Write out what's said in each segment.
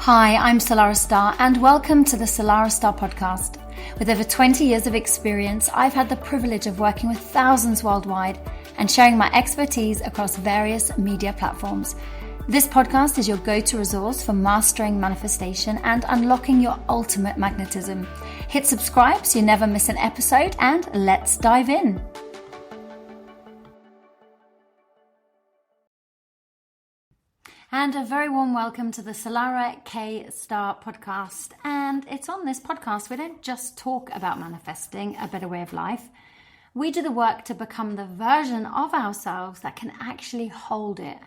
Hi, I'm Salarah Starre and welcome to the Salarah Starre podcast. With over 20 years of experience, I've had the privilege of working with thousands worldwide and sharing my expertise across various media platforms. This podcast is your go-to resource for mastering manifestation and unlocking your ultimate magnetism. Hit subscribe so you never miss an episode, and let's dive in. And a very warm welcome to the Salarah K Starre podcast. And it's on this podcast, we don't just talk about manifesting a better way of life. We do the work to become the version of ourselves that can actually hold it.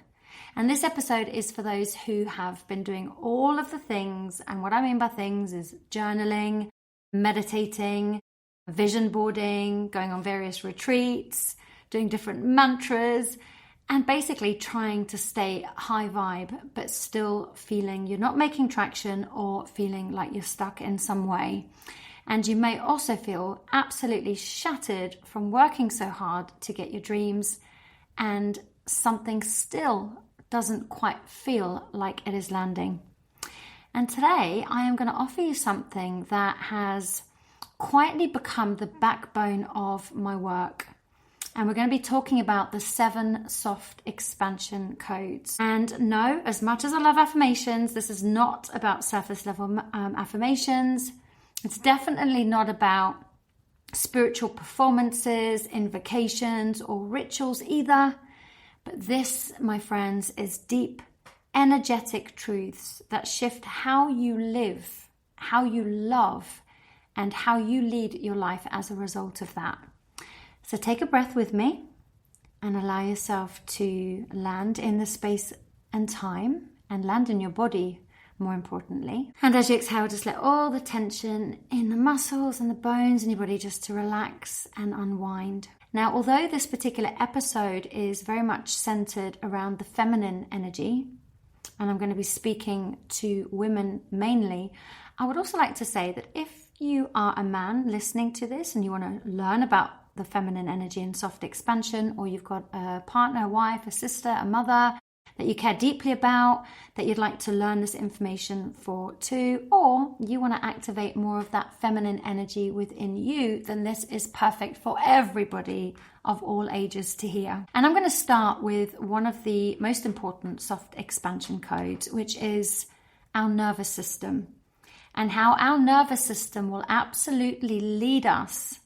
And this episode is for those who have been doing all of the things. And what I mean by things is journaling, meditating, vision boarding, going on various retreats, doing different mantras, and basically trying to stay high vibe, but still feeling you're not making traction or feeling like you're stuck in some way. And you may also feel absolutely shattered from working so hard to get your dreams, and something still doesn't quite feel like it is landing. And today I am going to offer you something that has quietly become the backbone of my work. And we're going to be talking about the 7 soft expansion codes. And no, as much as I love affirmations, this is not about surface level affirmations. It's definitely not about spiritual performances, invocations, or rituals either. But this, my friends, is deep, energetic truths that shift how you live, how you love, and how you lead your life as a result of that. So take a breath with me and allow yourself to land in the space and time, and land in your body, more importantly. And as you exhale, just let all the tension in the muscles and the bones in your body just to relax and unwind. Now, although this particular episode is very much centered around the feminine energy, and I'm going to be speaking to women mainly, I would also like to say that if you are a man listening to this and you want to learn about the feminine energy and soft expansion, or you've got a partner, a wife, a sister, a mother that you care deeply about, that you'd like to learn this information for too, or you want to activate more of that feminine energy within you, then this is perfect for everybody of all ages to hear. And I'm going to start with one of the most important soft expansion codes, which is our nervous system, and how our nervous system will absolutely lead us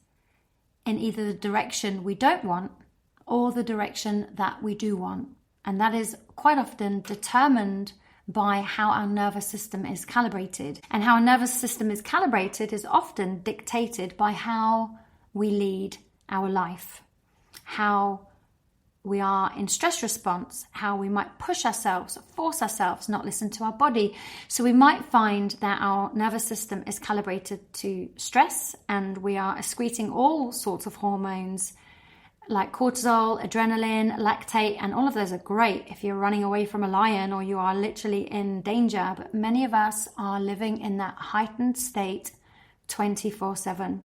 in either the direction we don't want or the direction that we do want. And that is quite often determined by how our nervous system is calibrated. And how our nervous system is calibrated is often dictated by how we lead our life, how we are in stress response, how we might push ourselves, force ourselves, not listen to our body. So we might find that our nervous system is calibrated to stress, and we are excreting all sorts of hormones like cortisol, adrenaline, lactate, and all of those are great if you're running away from a lion or you are literally in danger. But many of us are living in that heightened state 24/7.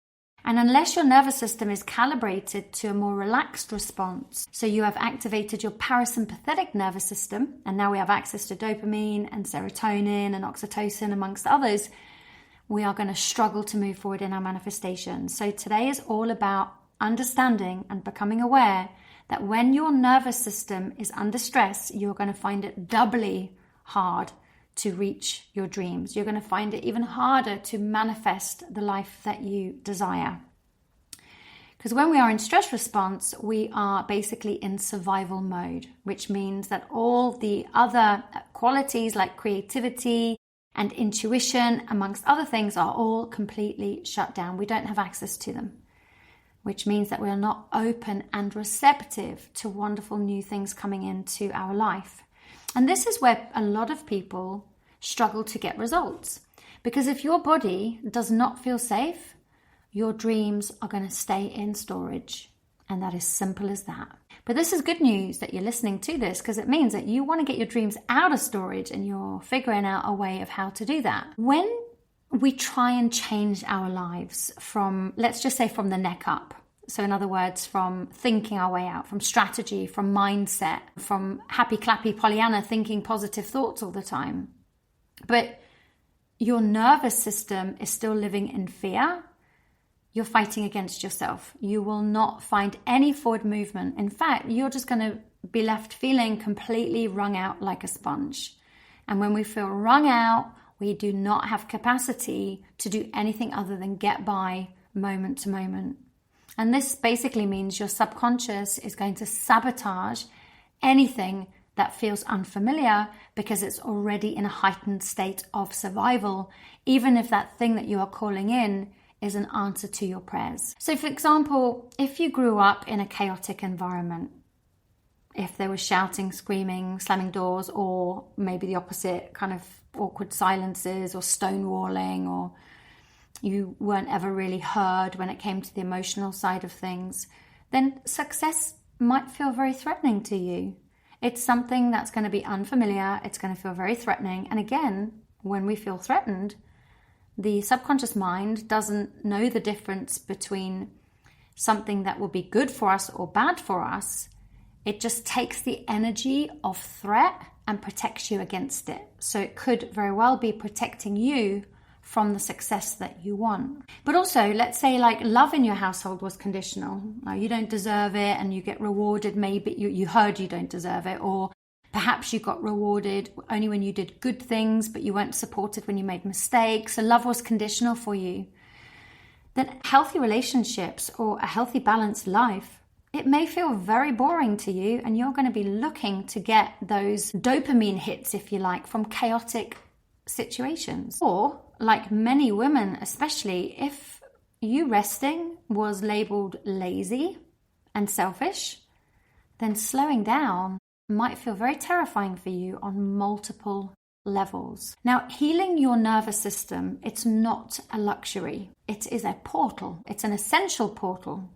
And unless your nervous system is calibrated to a more relaxed response, so you have activated your parasympathetic nervous system, and now we have access to dopamine and serotonin and oxytocin, amongst others, we are going to struggle to move forward in our manifestation. So today is all about understanding and becoming aware that when your nervous system is under stress, you're going to find it doubly hard to reach your dreams. You're going to find it even harder to manifest the life that you desire. Because when we are in stress response, we are basically in survival mode, which means that all the other qualities like creativity and intuition, amongst other things, are all completely shut down. We don't have access to them, which means that we are not open and receptive to wonderful new things coming into our life. And this is where a lot of people struggle to get results. Because if your body does not feel safe, your dreams are going to stay in storage. And that is simple as that. But this is good news that you're listening to this, because it means that you want to get your dreams out of storage, and you're figuring out a way of how to do that. When we try and change our lives from, let's just say, from the neck up, So in other words, from thinking our way out, from strategy, from mindset, from happy, clappy Pollyanna thinking positive thoughts all the time. But your nervous system is still living in fear, you're fighting against yourself. You will not find any forward movement. In fact, you're just going to be left feeling completely wrung out like a sponge. And when we feel wrung out, we do not have capacity to do anything other than get by moment to moment. And this basically means your subconscious is going to sabotage anything that feels unfamiliar because it's already in a heightened state of survival, even if that thing that you are calling in is an answer to your prayers. So for example, if you grew up in a chaotic environment, if there was shouting, screaming, slamming doors, or maybe the opposite, kind of awkward silences or stonewalling, or you weren't ever really heard when it came to the emotional side of things, then success might feel very threatening to you. It's something that's going to be unfamiliar. It's going to feel very threatening. And again, when we feel threatened, the subconscious mind doesn't know the difference between something that will be good for us or bad for us. It just takes the energy of threat and protects you against it. So it could very well be protecting you from the success that you want. But also, let's say like love in your household was conditional. You don't deserve it and you get rewarded. Maybe you heard you don't deserve it, or perhaps you got rewarded only when you did good things, but you weren't supported when you made mistakes. So love was conditional for you. Then healthy relationships or a healthy balanced life, it may feel very boring to you, and you're going to be looking to get those dopamine hits, if you like, from chaotic situations. Or like many women, especially if you resting was labeled lazy and selfish, then slowing down might feel very terrifying for you on multiple levels. Now, healing your nervous system, it's not a luxury. It is a portal. It's an essential portal.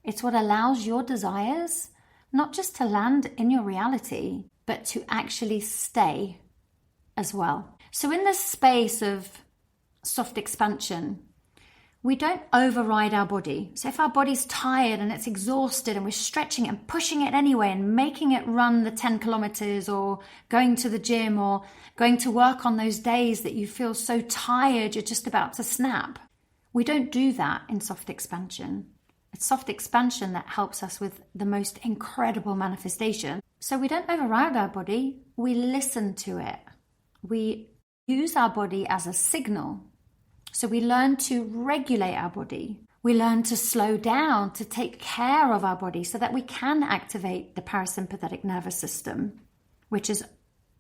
It's what allows your desires not just to land in your reality, but to actually stay as well. So in this space of soft expansion, we don't override our body. So if our body's tired and it's exhausted and we're stretching it and pushing it anyway and making it run the 10 kilometers or going to the gym or going to work on those days that you feel so tired you're just about to snap, we don't do that in soft expansion. It's soft expansion that helps us with the most incredible manifestation. So we don't override our body, we listen to it. We use our body as a signal. So we learn to regulate our body. We learn to slow down, to take care of our body so that we can activate the parasympathetic nervous system, which is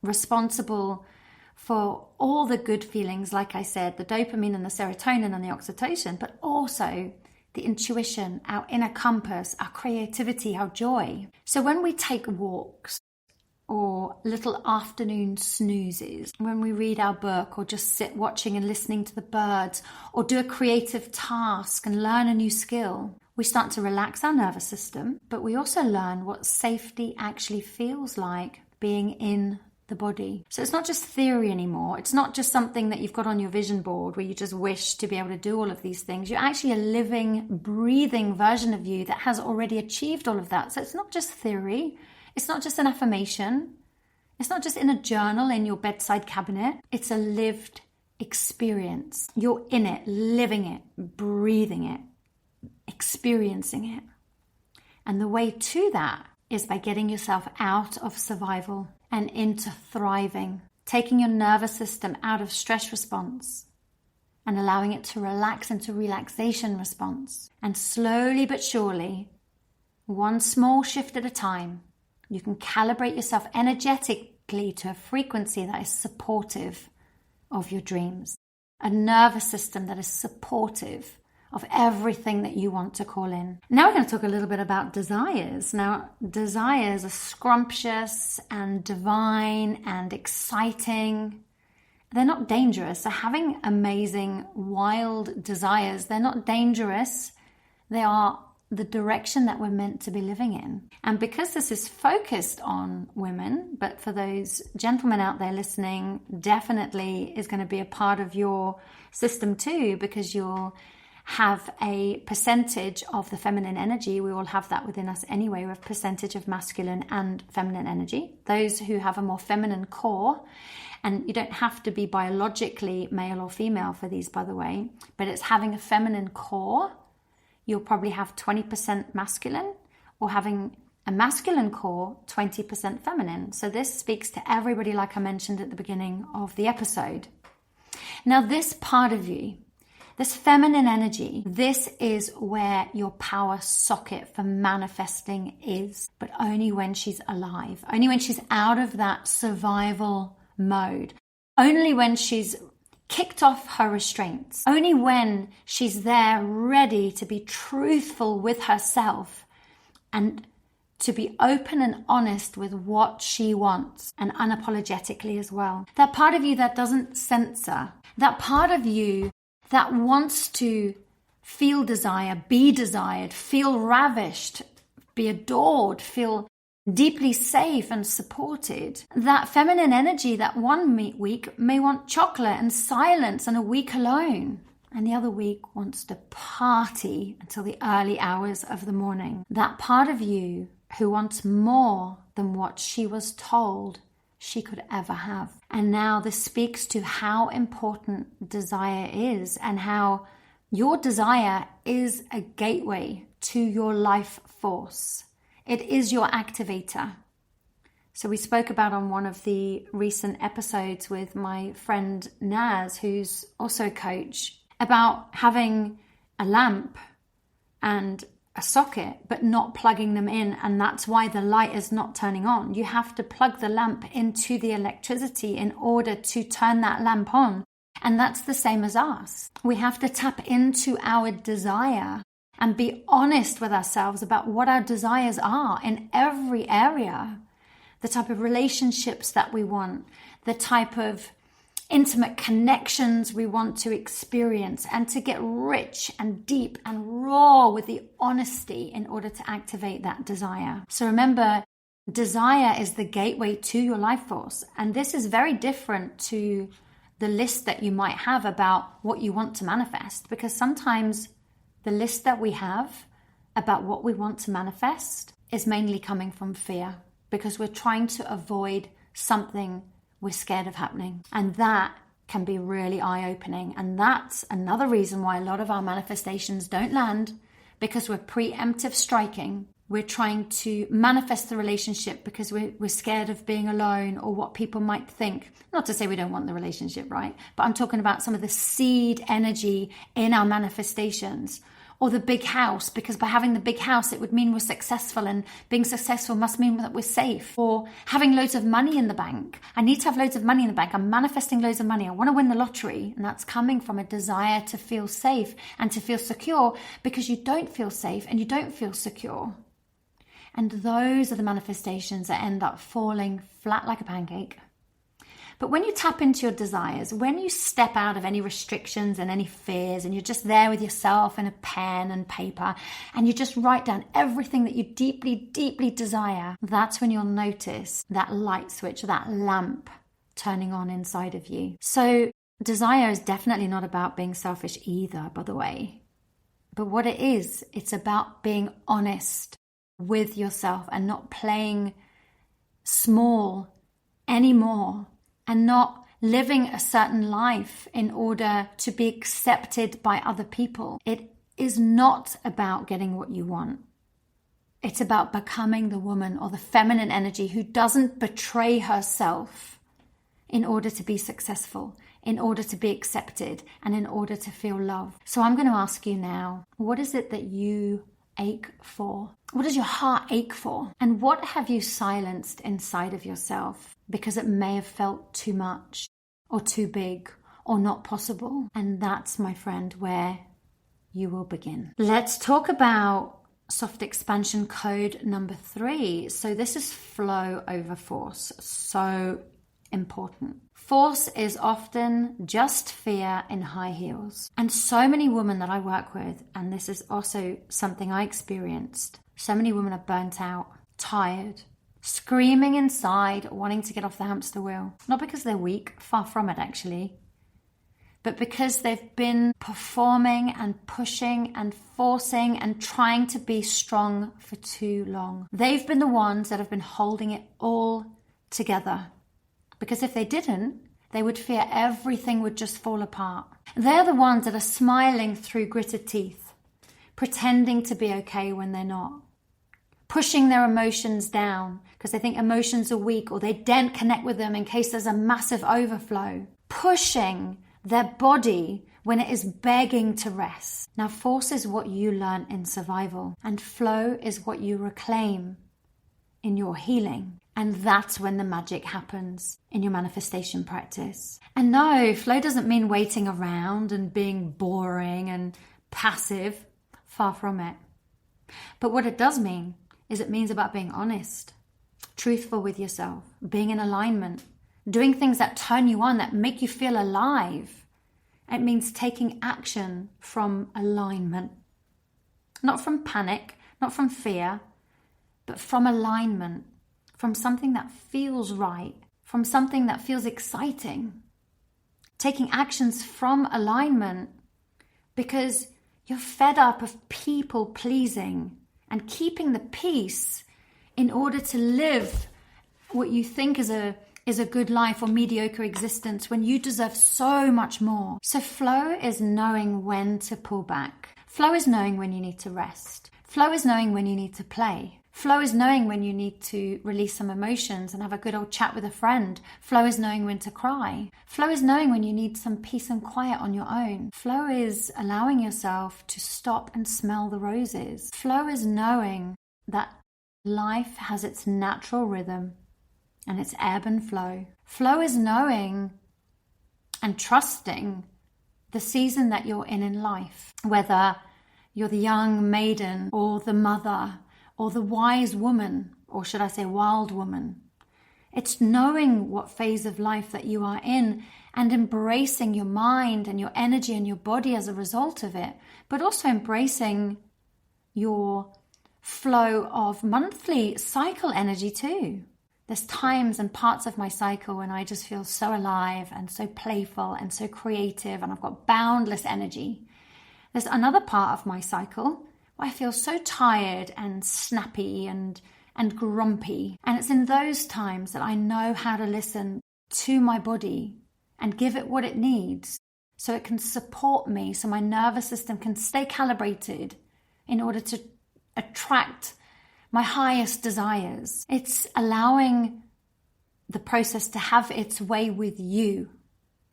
responsible for all the good feelings, like I said, the dopamine and the serotonin and the oxytocin, but also the intuition, our inner compass, our creativity, our joy. So when we take walks, or little afternoon snoozes, when we read our book or just sit watching and listening to the birds, or do a creative task and learn a new skill, we start to relax our nervous system, but we also learn what safety actually feels like being in the body. So it's not just theory anymore. It's not just something that you've got on your vision board where you just wish to be able to do all of these things. You're actually a living, breathing version of you that has already achieved all of that. So it's not just theory. It's not just an affirmation. It's not just in a journal in your bedside cabinet. It's a lived experience. You're in it, living it, breathing it, experiencing it. And the way to that is by getting yourself out of survival and into thriving, taking your nervous system out of stress response and allowing it to relax into relaxation response. And slowly but surely, one small shift at a time, you can calibrate yourself energetically to a frequency that is supportive of your dreams. A nervous system that is supportive of everything that you want to call in. Now we're going to talk a little bit about desires. Now, desires are scrumptious and divine and exciting. They're not dangerous. So having amazing, wild desires, they're not dangerous. They are the direction that we're meant to be living in. And because this is focused on women, but for those gentlemen out there listening, definitely is going to be a part of your system too, because you'll have a percentage of the feminine energy. We all have that within us anyway. We have a percentage of masculine and feminine energy. Those who have a more feminine core And you don't have to be biologically male or female for these, by the way, but it's having a feminine core. You'll probably have 20% masculine, or having a masculine core, 20% feminine. So this speaks to everybody, like I mentioned at the beginning of the episode. Now, this part of you, this feminine energy, this is where your power socket for manifesting is, but only when she's alive, only when she's out of that survival mode, only when she's kicked off her restraints, only when she's there ready to be truthful with herself and to be open and honest with what she wants, and unapologetically as well. That part of you that doesn't censor, that part of you that wants to feel desire, be desired, feel ravished, be adored, feel deeply safe and supported. That feminine energy that one week may want chocolate and silence and a week alone, and the other week wants to party until the early hours of the morning. That part of you who wants more than what she was told she could ever have. And now this speaks to how important desire is, and how your desire is a gateway to your life force. It is your activator. So we spoke about on one of the recent episodes with my friend Naz, who's also a coach, about having a lamp and a socket, but not plugging them in. And that's why the light is not turning on. You have to plug the lamp into the electricity in order to turn that lamp on. And that's the same as us. We have to tap into our desire and be honest with ourselves about what our desires are in every area. The type of relationships that we want, the type of intimate connections we want to experience, and to get rich and deep and raw with the honesty in order to activate that desire. So remember, desire is the gateway to your life force. And this is very different to the list that you might have about what you want to manifest, because sometimes the list that we have about what we want to manifest is mainly coming from fear, because we're trying to avoid something we're scared of happening. And that can be really eye-opening. And that's another reason why a lot of our manifestations don't land, because we're preemptive striking. We're trying to manifest the relationship because we're scared of being alone or what people might think. Not to say we don't want the relationship, right? But I'm talking about some of the seed energy in our manifestations. Or the big house, because by having the big house, it would mean we're successful, and being successful must mean that we're safe. Or having loads of money in the bank. I need to have loads of money in the bank. I'm manifesting loads of money. I want to win the lottery. And that's coming from a desire to feel safe and to feel secure, because you don't feel safe and you don't feel secure. And those are the manifestations that end up falling flat like a pancake. But when you tap into your desires, when you step out of any restrictions and any fears, and you're just there with yourself and a pen and paper, and you just write down everything that you deeply, deeply desire, that's when you'll notice that light switch, that lamp turning on inside of you. So desire is definitely not about being selfish either, by the way. But what it is, it's about being honest with yourself and not playing small anymore, and not living a certain life in order to be accepted by other people. It is not about getting what you want. It's about becoming the woman or the feminine energy who doesn't betray herself in order to be successful, in order to be accepted, and in order to feel love. So I'm going to ask you now, what is it that you ache for? What does your heart ache for? And what have you silenced inside of yourself because it may have felt too much or too big or not possible? And that's, my friend, where you will begin. Let's talk about soft expansion code number 3. So this is flow over force. So important. Force is often just fear in high heels. And so many women that I work with, and this is also something I experienced, so many women are burnt out, tired, screaming inside, wanting to get off the hamster wheel. Not because they're weak, far from it actually, but because they've been performing and pushing and forcing and trying to be strong for too long. They've been the ones that have been holding it all together. Because if they didn't, They would fear everything would just fall apart. They're the ones that are smiling through gritted teeth, pretending to be okay when they're not, pushing their emotions down because they think emotions are weak or they daren't connect with them in case there's a massive overflow, pushing their body when it is begging to rest. Now, force is what you learn in survival, and flow is what you reclaim in your healing. And that's when the magic happens in your manifestation practice. And no, flow doesn't mean waiting around and being boring and passive. Far from it. But what it does mean is it means about being honest, truthful with yourself, being in alignment, doing things that turn you on, that make you feel alive. It means taking action from alignment. Not from panic, not from fear, but from alignment, from something that feels right, from something that feels exciting. Taking actions from alignment because you're fed up of people pleasing and keeping the peace in order to live what you think is a good life or mediocre existence when you deserve so much more. So flow is knowing when to pull back. Flow is knowing when you need to rest. Flow is knowing when you need to play. Flow is knowing when you need to release some emotions and have a good old chat with a friend. Flow is knowing when to cry. Flow is knowing when you need some peace and quiet on your own. Flow is allowing yourself to stop and smell the roses. Flow is knowing that life has its natural rhythm and its ebb and flow. Flow is knowing and trusting the season that you're in life, whether you're the young maiden or the mother or the wise woman, or should I say wild woman. It's knowing what phase of life that you are in and embracing your mind and your energy and your body as a result of it, but also embracing your flow of monthly cycle energy too. There's times and parts of my cycle when I just feel so alive and so playful and so creative and I've got boundless energy. There's another part of my cycle I feel so tired and snappy and grumpy. And it's in those times that I know how to listen to my body and give it what it needs so it can support me, so my nervous system can stay calibrated in order to attract my highest desires. It's allowing the process to have its way with you,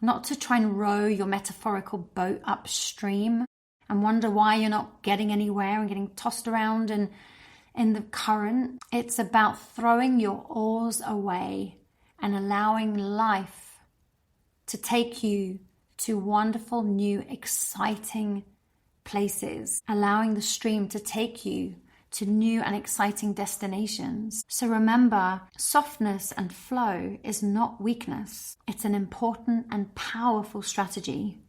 not to try and row your metaphorical boat upstream and wonder why you're not getting anywhere and getting tossed around and in the current. It's about throwing your oars away and allowing life to take you to wonderful, new, exciting places, allowing the stream to take you to new and exciting destinations. So remember, softness and flow is not weakness. It's an important and powerful strategy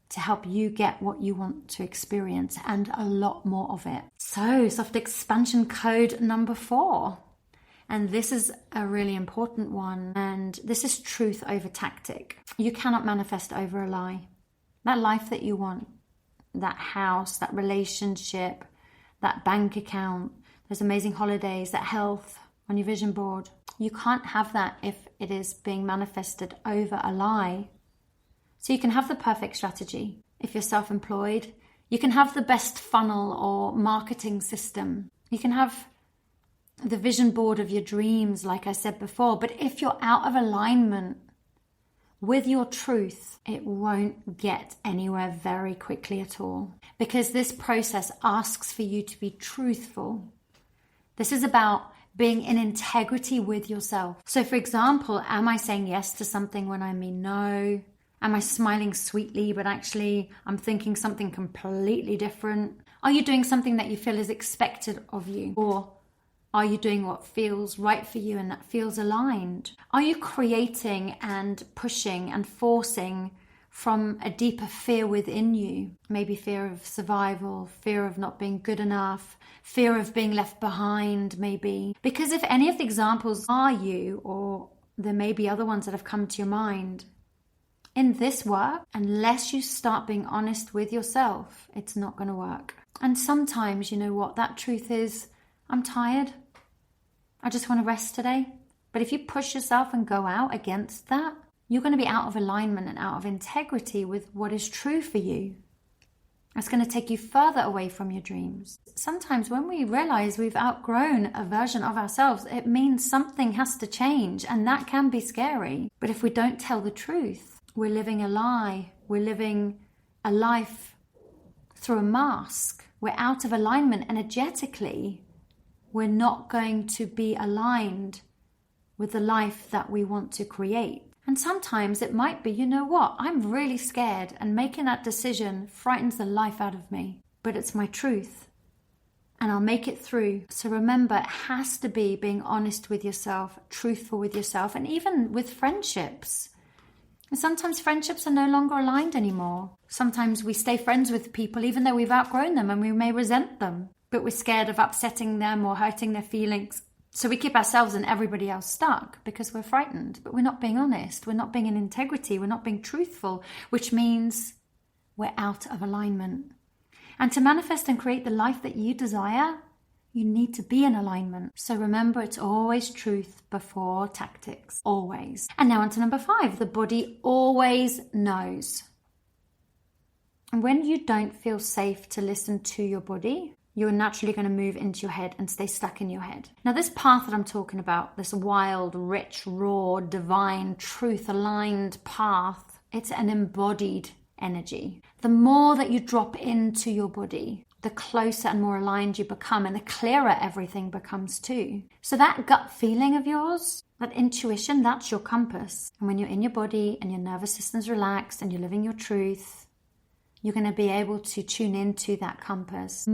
to help you get what you want to experience and a lot more of it. So, soft expansion code number 4. And this is a really important one. And this is truth over tactic. You cannot manifest over a lie. That life that you want, that house, that relationship, that bank account, those amazing holidays, that health on your vision board. You can't have that if it is being manifested over a lie. So you can have the perfect strategy. If you're self-employed, you can have the best funnel or marketing system. You can have the vision board of your dreams, like I said before. But if you're out of alignment with your truth, it won't get anywhere very quickly at all. Because this process asks for you to be truthful. This is about being in integrity with yourself. So for example, am I saying yes to something when I mean no? Am I smiling sweetly, but actually I'm thinking something completely different? Are you doing something that you feel is expected of you? Or are you doing what feels right for you and that feels aligned? Are you creating and pushing and forcing from a deeper fear within you? Maybe fear of survival, fear of not being good enough, fear of being left behind, maybe. Because if any of the examples are you, or there may be other ones that have come to your mind, in this work, unless you start being honest with yourself, it's not going to work. And sometimes, you know what, that truth is, I'm tired. I just want to rest today. But if you push yourself and go out against that, you're going to be out of alignment and out of integrity with what is true for you. It's going to take you further away from your dreams. Sometimes when we realize we've outgrown a version of ourselves, it means something has to change, and that can be scary. But if we don't tell the truth, we're living a lie. We're living a life through a mask. We're out of alignment energetically. We're not going to be aligned with the life that we want to create. And sometimes it might be, you know what, I'm really scared, and making that decision frightens the life out of me. But it's my truth, and I'll make it through. So remember, it has to be being honest with yourself, truthful with yourself, and even with friendships. And sometimes friendships are no longer aligned anymore. Sometimes we stay friends with people even though we've outgrown them, and we may resent them, but we're scared of upsetting them or hurting their feelings. So we keep ourselves and everybody else stuck because we're frightened, but we're not being honest. We're not being in integrity. We're not being truthful, which means we're out of alignment. And to manifest and create the life that you desire, you need to be in alignment. So remember, it's always truth before tactics, always. And now on to number 5, the body always knows. And when you don't feel safe to listen to your body, you're naturally going to move into your head and stay stuck in your head. Now, this path that I'm talking about, this wild, rich, raw, divine, truth-aligned path, it's an embodied energy. The more that you drop into your body, the closer and more aligned you become, and the clearer everything becomes too. So that gut feeling of yours, that intuition, that's your compass. And when you're in your body and your nervous system's relaxed and you're living your truth, you're going to be able to tune into that compass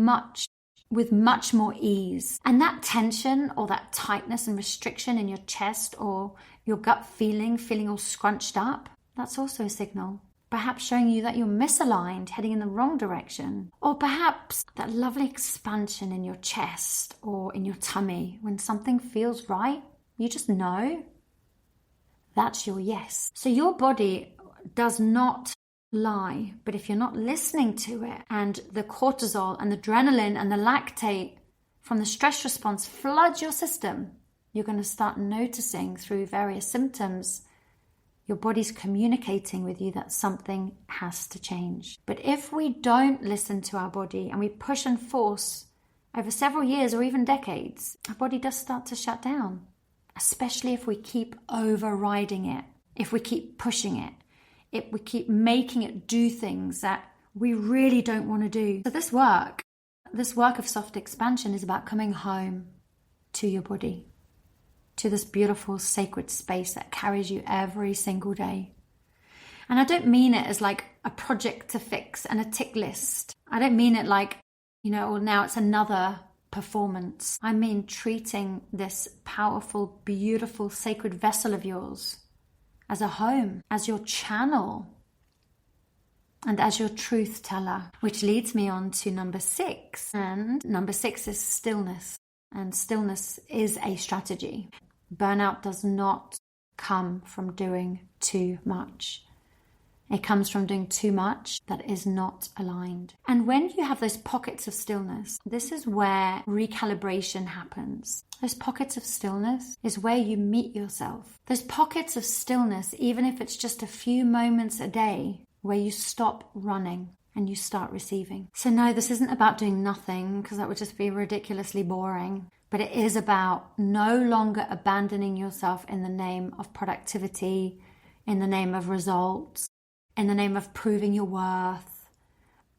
with much more ease. And that tension or that tightness and restriction in your chest or your gut feeling all scrunched up, that's also a signal. Perhaps showing you that you're misaligned, heading in the wrong direction. Or perhaps that lovely expansion in your chest or in your tummy. When something feels right, you just know that's your yes. So your body does not lie, but if you're not listening to it, and the cortisol and the adrenaline and the lactate from the stress response floods your system, you're going to start noticing through various symptoms your body's communicating with you that something has to change. But if we don't listen to our body and we push and force over several years or even decades, our body does start to shut down, especially if we keep overriding it, if we keep pushing it. If we keep making it do things that we really don't want to do. So this work of soft expansion is about coming home to your body, to this beautiful sacred space that carries you every single day. And I don't mean it as like a project to fix and a tick list. I don't mean it like, or now it's another performance. I mean treating this powerful, beautiful, sacred vessel of yours as a home, as your channel, and as your truth teller, which leads me on to number 6. And number 6 is stillness. And stillness is a strategy. Burnout does not come from doing too much. It comes from doing too much that is not aligned. And when you have those pockets of stillness, this is where recalibration happens. Those pockets of stillness is where you meet yourself. Those pockets of stillness, even if it's just a few moments a day, where you stop running and you start receiving. So no, this isn't about doing nothing, because that would just be ridiculously boring. But it is about no longer abandoning yourself in the name of productivity, in the name of results, in the name of proving your worth.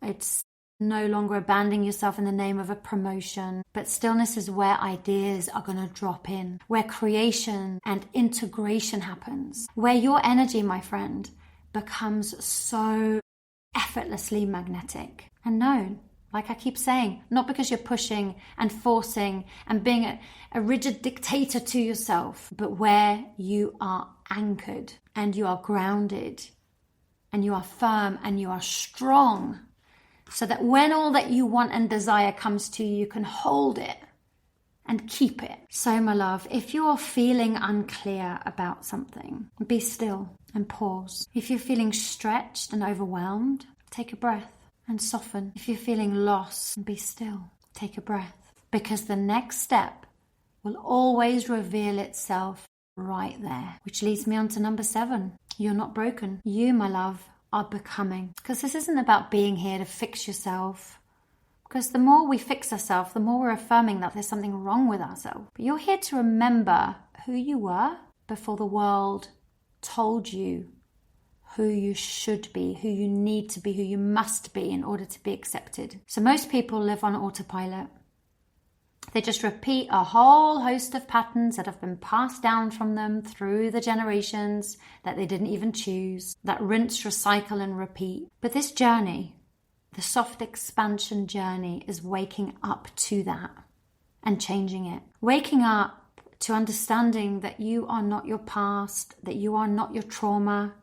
It's no longer abandoning yourself in the name of a promotion. But stillness is where ideas are going to drop in, where creation and integration happens, where your energy, my friend, becomes so effortlessly magnetic and known. Like I keep saying, not because you're pushing and forcing and being a rigid dictator to yourself, but where you are anchored and you are grounded and you are firm and you are strong, so that when all that you want and desire comes to you, you can hold it and keep it. So my love, if you're feeling unclear about something, be still and pause. If you're feeling stretched and overwhelmed, take a breath and soften. If you're feeling lost, be still, take a breath, because the next step will always reveal itself right there. Which leads me on to number 7. You're not broken. You, my love, are becoming. Because this isn't about being here to fix yourself. Because the more we fix ourselves, the more we're affirming that there's something wrong with ourselves. But you're here to remember who you were before the world told you who you should be, who you need to be, who you must be in order to be accepted. So most people live on autopilot. They just repeat a whole host of patterns that have been passed down from them through the generations that they didn't even choose, that rinse, recycle, and repeat. But this journey, the soft expansion journey, is waking up to that and changing it. Waking up to understanding that you are not your past, that you are not your trauma,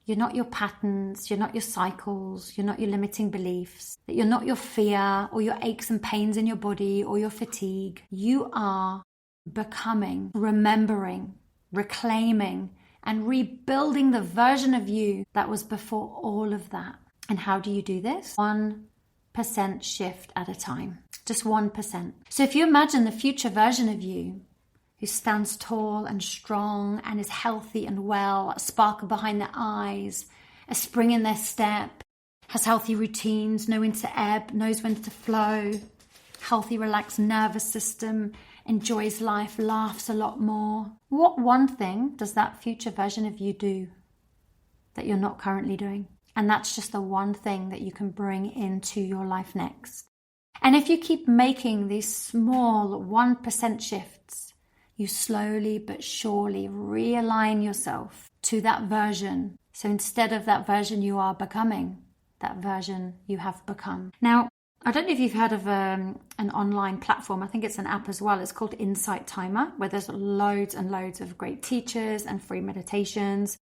you're not your patterns, you're not your cycles, you're not your limiting beliefs, that you're not your fear or your aches and pains in your body or your fatigue. You are becoming, remembering, reclaiming, and rebuilding the version of you that was before all of that. And how do you do this? 1% shift at a time. Just 1%. So if you imagine the future version of you, who stands tall and strong and is healthy and well, a sparkle behind their eyes, a spring in their step, has healthy routines, knows when to ebb, knows when to flow, healthy, relaxed nervous system, enjoys life, laughs a lot more. What one thing does that future version of you do that you're not currently doing? And that's just the one thing that you can bring into your life next. And if you keep making these small 1% shifts, you slowly but surely realign yourself to that version. So instead of that version you are becoming, that version you have become. Now, I don't know if you've heard of an online platform. I think it's an app as well. It's called Insight Timer, where there's loads and loads of great teachers and free meditations.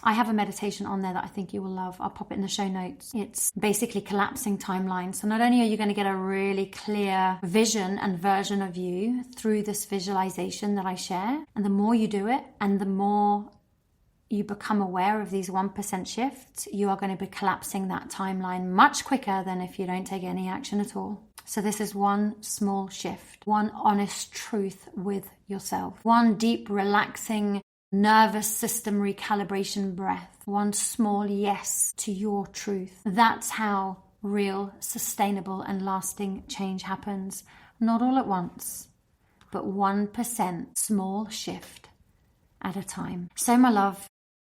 I have a meditation on there that I think you will love. I'll pop it in the show notes. It's basically collapsing timelines. So not only are you going to get a really clear vision and version of you through this visualization that I share, and the more you do it and the more you become aware of these 1% shifts, you are going to be collapsing that timeline much quicker than if you don't take any action at all. So this is one small shift, one honest truth with yourself, one deep, relaxing nervous system recalibration breath, one small yes to your truth. That's how real, sustainable, and lasting change happens. Not all at once, but 1% small shift at a time. So, my love,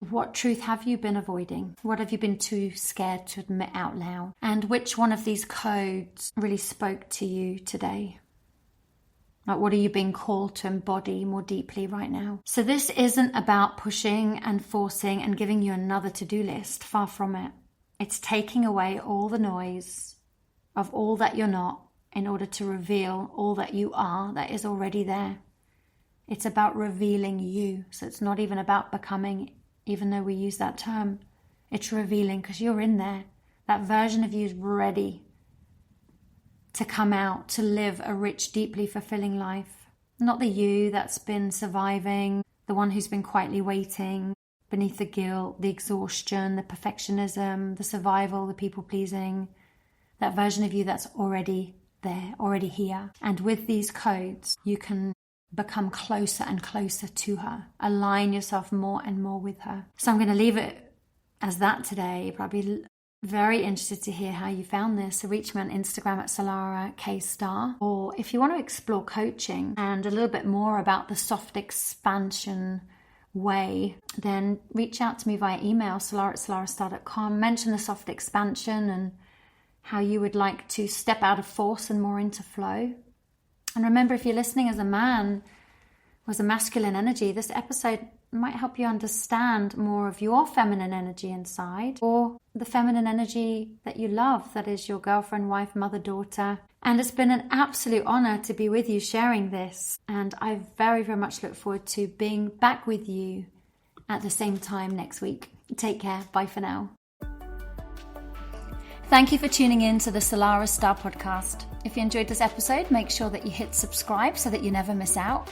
what truth have you been avoiding? What have you been too scared to admit out loud? And which one of these codes really spoke to you today? Like, what are you being called to embody more deeply right now? So this isn't about pushing and forcing and giving you another to-do list. Far from it. It's taking away all the noise of all that you're not in order to reveal all that you are that is already there. It's about revealing you. So it's not even about becoming, even though we use that term. It's revealing because you're in there. That version of you is ready to come out, to live a rich, deeply fulfilling life. Not the you that's been surviving, the one who's been quietly waiting beneath the guilt, the exhaustion, the perfectionism, the survival, the people-pleasing. That version of you that's already there, already here. And with these codes, you can become closer and closer to her. Align yourself more and more with her. So I'm going to leave it as that today, but I'll be very interested to hear how you found this. So reach me on Instagram at Salarah K Starre. Or if you want to explore coaching and a little bit more about the soft expansion way, then reach out to me via email, salarah@salarahstarre.com. Mention the soft expansion and how you would like to step out of force and more into flow. And remember, if you're listening as a man, was a masculine energy, this episode might help you understand more of your feminine energy inside, or the feminine energy that you love, that is your girlfriend, wife, mother, daughter. And it's been an absolute honor to be with you sharing this. And I very, very much look forward to being back with you at the same time next week. Take care. Bye for now. Thank you for tuning in to the Salarah Starre podcast. If you enjoyed this episode, make sure that you hit subscribe so that you never miss out.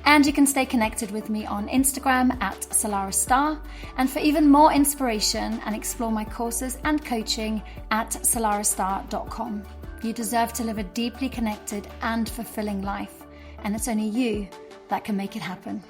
And you can stay connected with me on Instagram at Salarah Starre. And for even more inspiration and explore my courses and coaching at salarahstarre.com. You deserve to live a deeply connected and fulfilling life. And it's only you that can make it happen.